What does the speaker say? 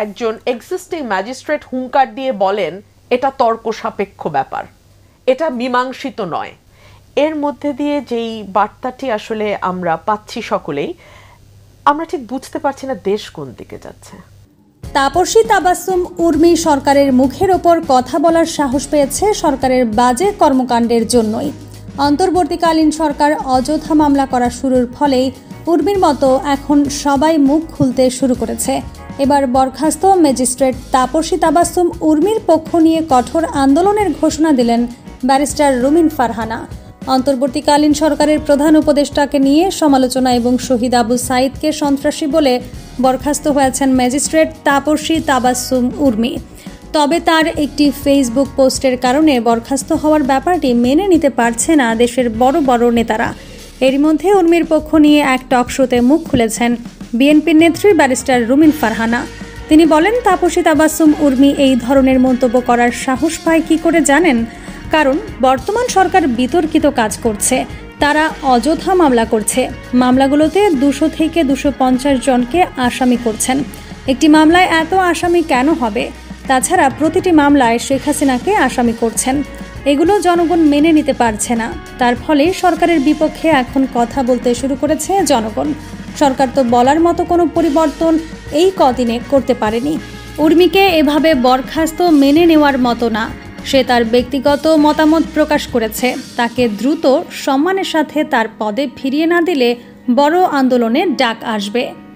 একজন existing magistrate হুঙ্কার দিয়ে বলেন এটা তর্ক সাপেক্ষ ব্যাপার, এটা মীমাংসিত নয়, এর মধ্যে দিয়ে যেই বার্তাটি আসলে আমরা পাচ্ছি সকলেই, আমরা ঠিক বুঝতে পারছি না দেশ কোন দিকে যাচ্ছে। তাপসী তাবাসসুম উর্মি সরকারের মুখের ওপর কথা বলার সাহস পেয়েছে সরকারের বাজে কর্মকাণ্ডের জন্যই। অন্তর্বর্তীকালীন সরকার অযথা মামলা করা শুরুর ফলেই উর্মির মতো এখন সবাই মুখ খুলতে শুরু করেছে। এবার বরখাস্ত ম্যাজিস্ট্রেট তাপসী তাবাসসুম উর্মির পক্ষ নিয়ে কঠোর আন্দোলনের ঘোষণা দিলেন ব্যারিস্টার রুমিন ফারহানা। অন্তর্বর্তীকালীন সরকারের প্রধান উপদেষ্টাকে নিয়ে সমালোচনা এবং শহীদ আবু সাইদকে সন্ত্রাসী বলে বরখাস্ত হয়েছেন ম্যাজিস্ট্রেট তাপসী তাবাসসুম উর্মি। তবে তার একটি ফেসবুক পোস্টের কারণে বরখাস্ত হওয়ার ব্যাপারটি মেনে নিতে পারছে না দেশের বড় বড় নেতারা। এরই মধ্যে উর্মির পক্ষ নিয়ে এক টক শোতে মুখ খুলেছেন বিএনপির নেত্রী ব্যারিস্টার রুমিন ফারহানা। তিনি বলেন, তাপসী তাবাসসুম উর্মি এই ধরনের মন্তব্য করার সাহস পায় কি করে জানেন? কারণ বর্তমান সরকার বিতর্কিত কাজ করছে, তারা অযথা মামলা করছে। মামলাগুলোতে 200 থেকে 250 জনকে আসামি করছেন। একটি মামলায় এত আসামি কেন হবে? তাছাড়া প্রতিটি মামলায় শেখ হাসিনাকে আসামি করছেন। এগুলো জনগণ মেনে নিতে পারছে না। তার ফলে সরকারের বিপক্ষে এখন কথা বলতে শুরু করেছে জনগণ। সরকার তো বলার মতো কোনো পরিবর্তন এই কদিনে করতে পারেনি। উর্মিকে এভাবে বরখাস্ত মেনে নেওয়ার মতো না। সে তার ব্যক্তিগত মতামত প্রকাশ করেছে। তাকে দ্রুত সম্মানের সাথে তার পদে ফিরিয়ে না দিলে বড় আন্দোলনের ডাক আসবে।